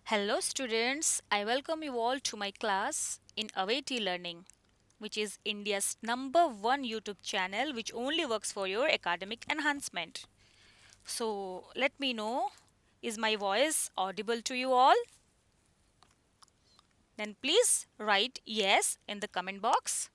Hello students, I welcome you all to my class in Awaiti Learning, which is India's number one YouTube channel which only works for your academic enhancement. So let me know, is my voice audible to you all? Then please write yes in the comment box.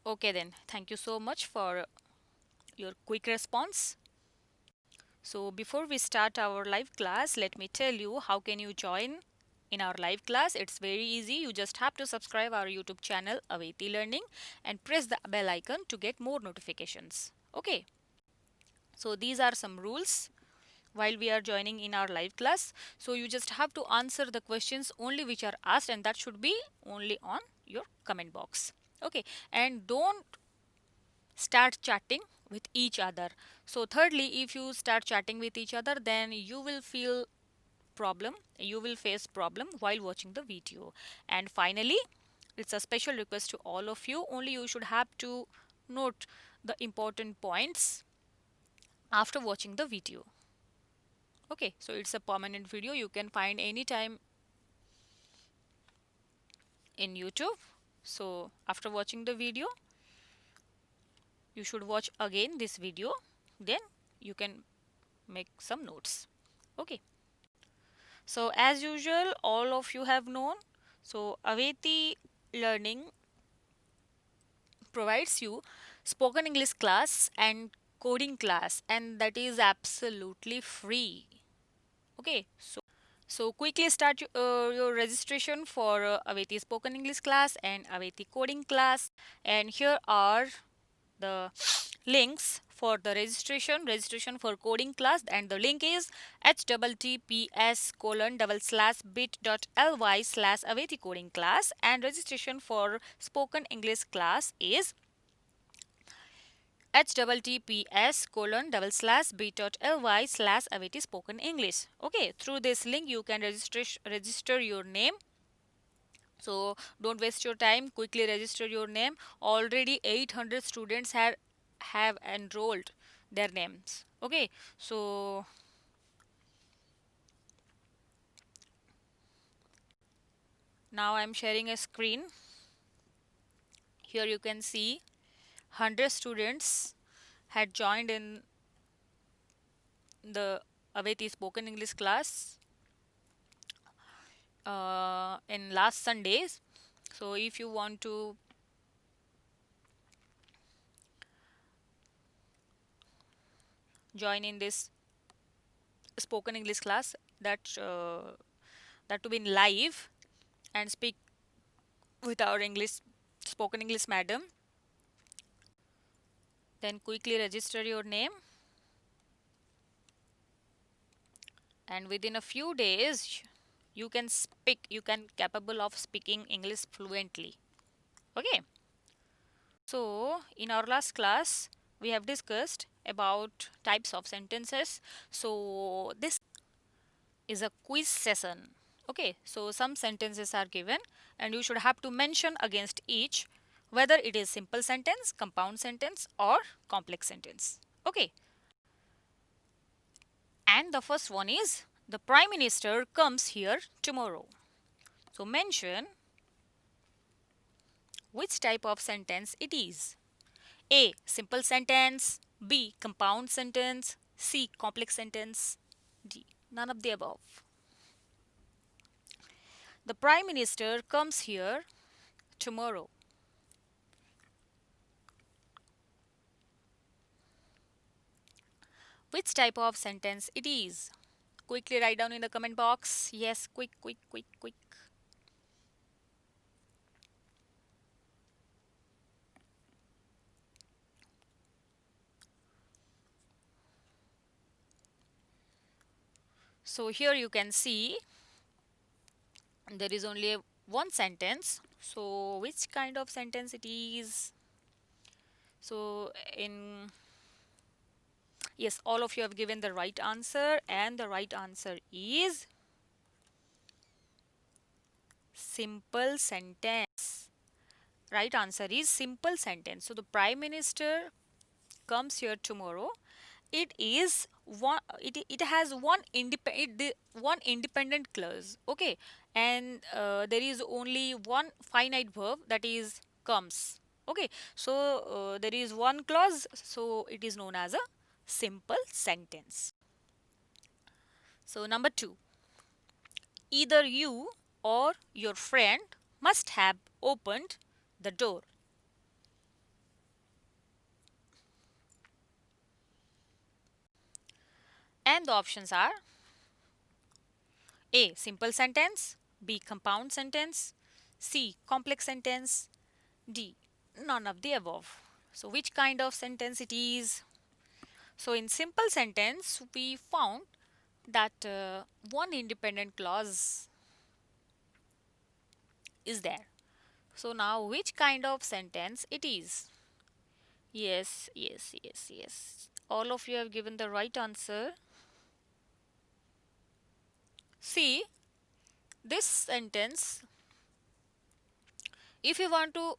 Okay then, thank you so much for your quick response. So before we start our live class, let me tell you how can you join in our live class. It's very easy. You just have to subscribe our YouTube channel Awaiti Learning and press the bell icon to get more notifications. Okay. So these are some rules while we are joining in our live class. So you just have to answer the questions only which are asked, and that should be only on your comment box. Okay. And don't start chatting with each other. So thirdly, if you start chatting with each other, then you will face problem while watching the video. And finally, it's a special request to all of you, only you should have to note the important points after watching the video. Okay, so it's a permanent video, you can find anytime in YouTube. So after watching the video, you should watch again this video, then you can make some notes. Okay. So as usual, all of you have known. So Awaiti Learning provides you spoken English class and coding class, and that is absolutely free. Okay, so quickly start your registration for Awaiti spoken English class and Awaiti coding class. And here are the links for the registration for coding class, and the link is https://bit.ly/Awaiti coding class, and registration for spoken English class is https://bit.ly/Awaiti spoken English. Okay, through this link you can register your name. So don't waste your time, quickly register your name. Already 800 students have enrolled their names. Okay, so now I'm sharing a screen. Here you can see 100 students had joined in the Awaiti spoken English class in last Sundays. So if you want to join in this spoken English class, that to be in live and speak with our English spoken English madam, then quickly register your name, and within a few days you can capable of speaking English fluently. Okay, so in our last class we have discussed about types of sentences. So this is a quiz session. Okay, so some sentences are given and you should have to mention against each whether it is simple sentence, compound sentence, or complex sentence. Okay, and the first one is the Prime Minister comes here tomorrow. So mention which type of sentence it is. A. Simple sentence. B. Compound sentence. C. Complex sentence. D. None of the above. The Prime Minister comes here tomorrow. Which type of sentence it is? Quickly write down in the comment box. Yes, quick, quick, quick, quick. So here you can see there is only one sentence. So which kind of sentence it is? So in Yes, all of you have given the right answer, and the right answer is simple sentence. Right answer is simple sentence. So the Prime Minister comes here tomorrow. It is one. It has one independent clause. Okay, and there is only one finite verb, that is comes. Okay, so there is one clause, so it is known as a simple sentence. So number two, either you or your friend must have opened the door. And the options are A. Simple sentence, B. Compound sentence, C. Complex sentence, D. None of the above. So which kind of sentence it is? So in simple sentence, we found that one independent clause is there. So now which kind of sentence it is? Yes, yes, yes, yes. All of you have given the right answer. See, this sentence, if you want to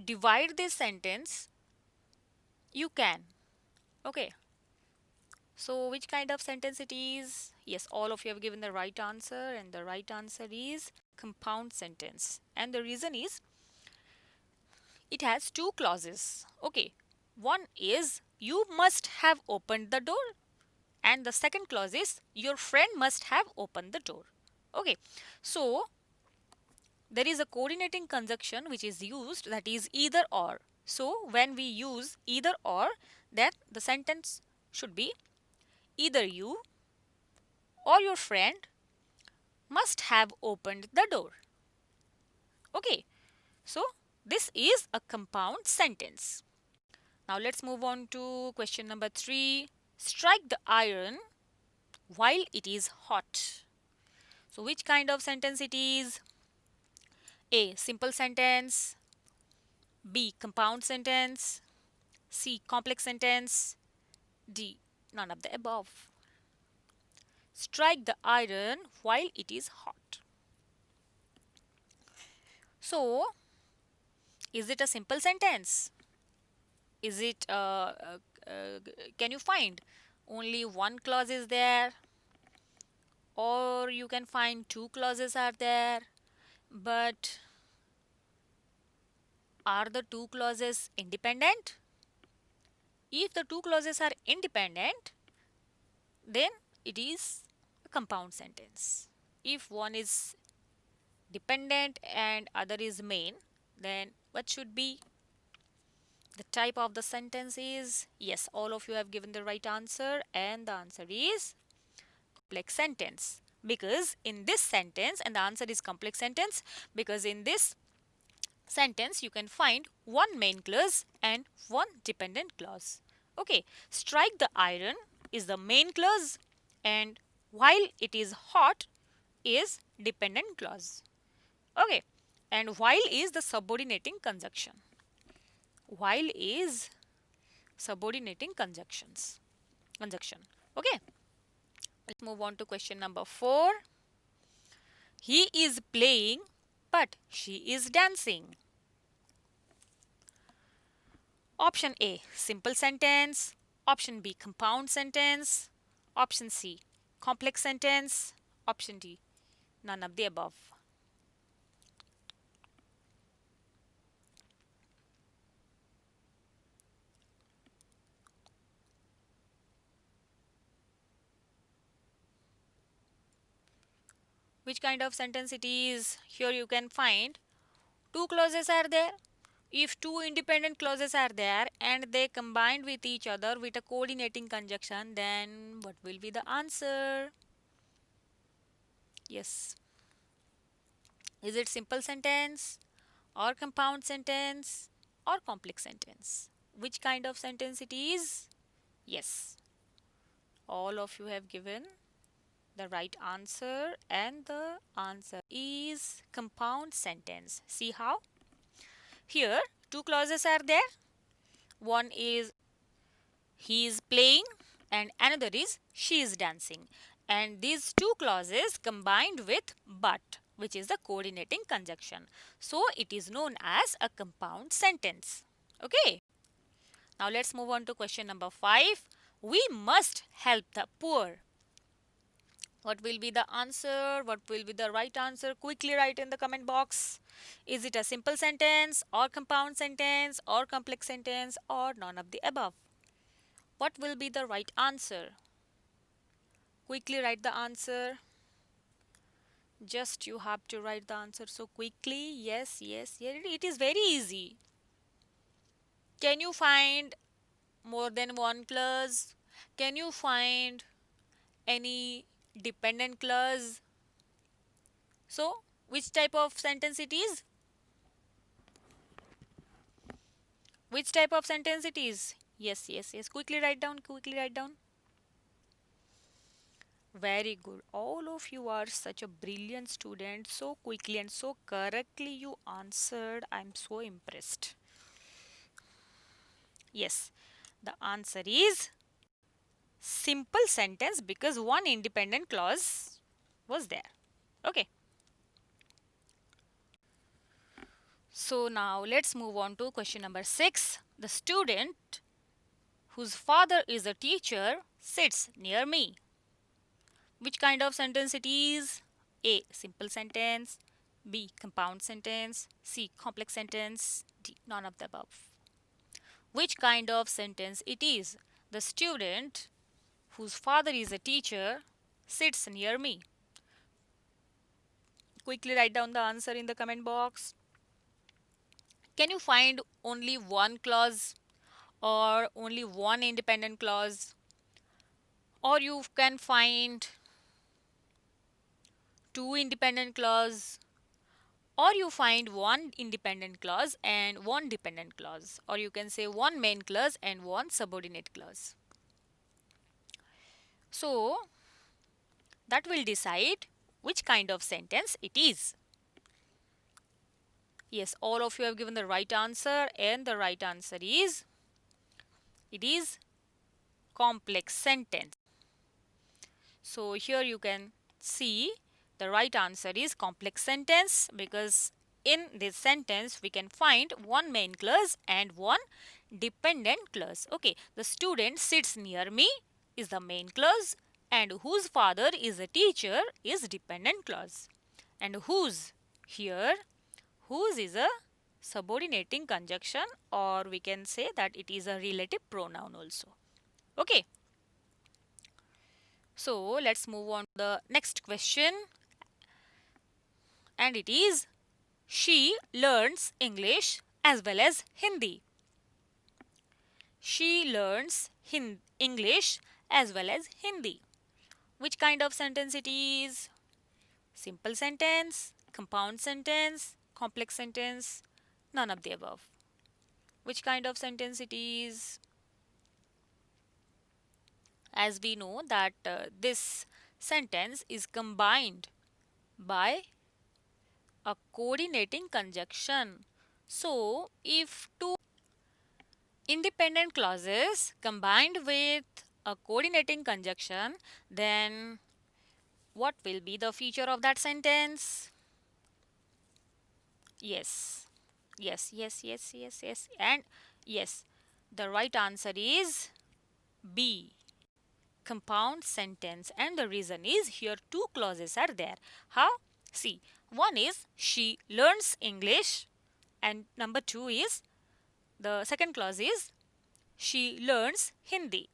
divide this sentence, you can. Okay. So which kind of sentence it is? Yes, all of you have given the right answer, and the right answer is compound sentence. And the reason is it has two clauses. Okay. One is you must have opened the door, and the second clause is your friend must have opened the door. Okay. So there is a coordinating conjunction which is used, that is either or. So when we use either or, then the sentence should be either you or your friend must have opened the door. Okay, so this is a compound sentence. Now let's move on to question number 3. Strike the iron while it is hot. So which kind of sentence it is? A. Simple sentence, B. Compound sentence, C. Complex sentence, D. None of the above. Strike the iron while it is hot. So, is it a simple sentence? Is it, can you find only one clause is there? Or you can find two clauses are there? But are the two clauses independent? If the two clauses are independent, then it is a compound sentence. If one is dependent and other is main, then what should be the type of the sentence is? Yes, all of you have given the right answer, and the answer is complex sentence. Because in this sentence, and the answer is complex sentence, because in this sentence you can find one main clause and one dependent clause. Okay, strike the iron is the main clause, and while it is hot is dependent clause. Okay, and while is the subordinating conjunction. While is subordinating conjunction. Okay, let's move on to question number 4. He is playing, but she is dancing. Option A, simple sentence. Option B, compound sentence. Option C, complex sentence. Option D, none of the above. Which kind of sentence it is? Here you can find two clauses are there. If two independent clauses are there and they combined with each other with a coordinating conjunction, then what will be the answer? Yes. Is it simple sentence or compound sentence or complex sentence? Which kind of sentence it is? Yes. All of you have given the right answer, and the answer is compound sentence. See how? Here two clauses are there. One is he is playing, and another is she is dancing. And these two clauses combined with but, which is the coordinating conjunction. So it is known as a compound sentence. Okay. Now let's move on to question number 5. We must help the poor. What will be the answer? What will be the right answer? Quickly write in the comment box. Is it a simple sentence or compound sentence or complex sentence or none of the above? What will be the right answer? Quickly write the answer. Just you have to write the answer so quickly. Yes, yes, yes. It is very easy. Can you find more than one clause? Can you find any dependent clause? So, which type of sentence it is? Which type of sentence it is? Yes, yes, yes. Quickly write down, quickly write down. Very good. All of you are such a brilliant student. So quickly and so correctly you answered. I'm so impressed. Yes, the answer is simple sentence because one independent clause was there. Okay. So now let's move on to question number 6. The student whose father is a teacher sits near me. Which kind of sentence it is? A. Simple sentence. B. Compound sentence. C. Complex sentence. D. None of the above. Which kind of sentence it is? The student whose father is a teacher sits near me. Quickly write down the answer in the comment box. Can you find only one clause or only one independent clause? Or you can find two independent clause, or you find one independent clause and one dependent clause, or you can say one main clause and one subordinate clause. So that will decide which kind of sentence it is. Yes, all of you have given the right answer, and the right answer is it is complex sentence. So here you can see the right answer is complex sentence because in this sentence we can find one main clause and one dependent clause. Okay, the student sits near me is the main clause and whose father is a teacher is dependent clause. And whose here, whose is a subordinating conjunction, or we can say that it is a relative pronoun also. Okay. So let's move on to the next question, and it is she learns English as well as Hindi. She learns English as well as Hindi. Which kind of sentence it is? Simple sentence, compound sentence, complex sentence, none of the above. Which kind of sentence it is? As we know that this sentence is combined by a coordinating conjunction. So, if two independent clauses combined with a coordinating conjunction, then what will be the feature of that sentence? Yes, yes, yes, yes, yes, yes, and yes, the right answer is B. Compound sentence, and the reason is here two clauses are there. How? See, one is she learns English, and number two is the second clause is she learns Hindi.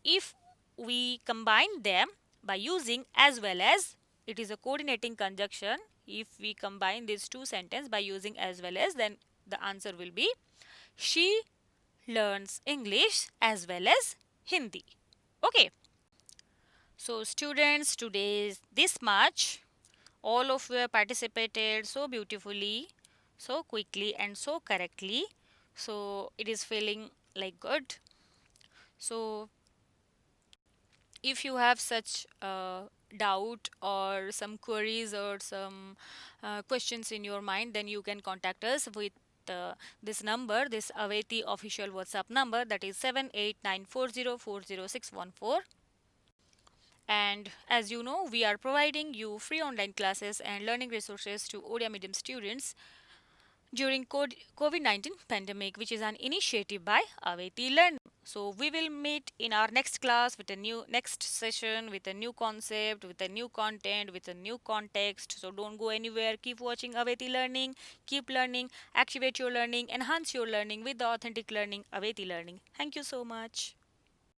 If we combine them by using as well as, it is a coordinating conjunction. If we combine these two sentences by using as well as, then the answer will be she learns English as well as Hindi. Okay. So students, today this much. All of you have participated so beautifully, so quickly and so correctly. So it is feeling like good. So if you have such doubt or some queries or some questions in your mind, then you can contact us with the this number, this Aveti official WhatsApp number, that is 7894040614. And as you know, we are providing you free online classes and learning resources to Odia medium students during COVID-19 pandemic, which is an initiative by Aveti Learn. So we will meet in our next class with a new next session with a new concept, with a new content, with a new context. So don't go anywhere. Keep watching Aveti Learning. Keep learning. Activate your learning. Enhance your learning with the authentic learning. Aveti Learning. Thank you so much.